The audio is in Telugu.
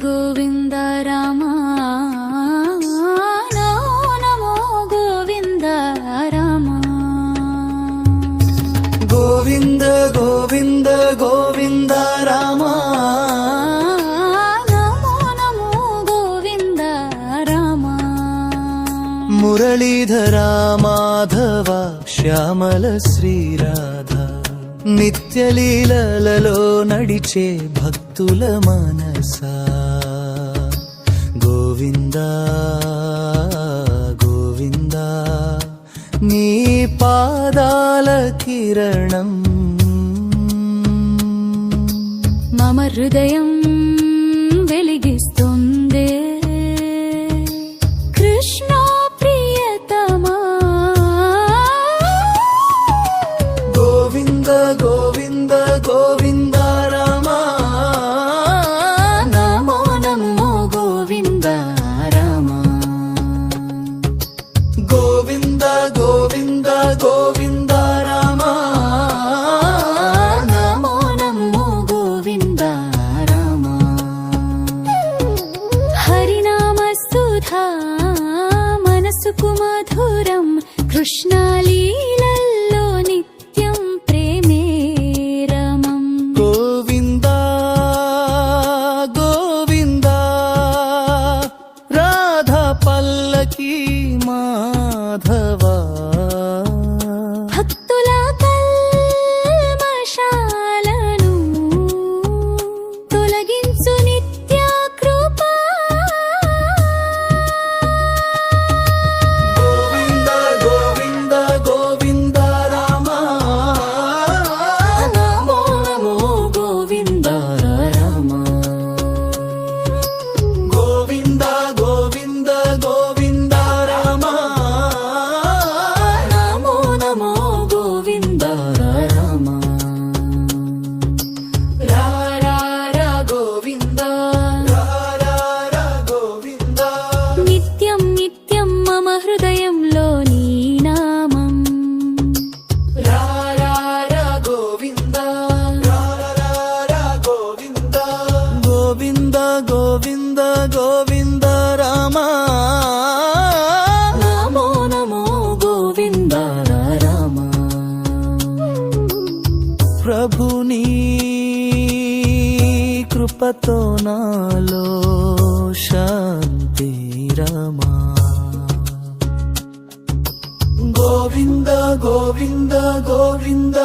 గోవింద రామ నమో గోవింద రామ గోవింద గోవింద గోవింద రామ నమో గోవింద రామ మురళీధర మాధవ శ్యామల శ్రీరాధ నిత్యలీలలో నడిచే భక్తుల మనసా గోవింద గోవింద నీ పాదాల కిరణం మమ హృదయం వెలిగిస్తుంది కృష్ణ ప్రియతమా గోవింద గోవింద గోవింద రామ నమో నమో గోవింద రామ గోవింద గోవింద గోవింద రామ నమో నమో గోవింద రామ హరినామ సుధా మనసుకు మధురం కృష్ణ లీలల్లో నిత్యం ప్రేమే రమం గోవింద గోవింద రాధా పల్లకి మాధవ భక్తుల కల్మషాలను తొలగించు నిత్య కృపా గోవింద గోవింద గోవింద రామ నమో నమో గోవింద రామ గోవింద గోవింద గోవింద రామ నమో నమో గోవింద రామ రా రా రా గోవింద రా రా రా గోవింద నిత్యం నిత్యం మమ హృదయంలో నీ నామం రా రా రా గోవింద రా రా రా గోవింద గోవింద గోవింద గోవింద రామ నమో నమో గోవింద రామ ప్రభుని కృపతో నాలో శాంతి రమా గోవింద గోవింద గోవింద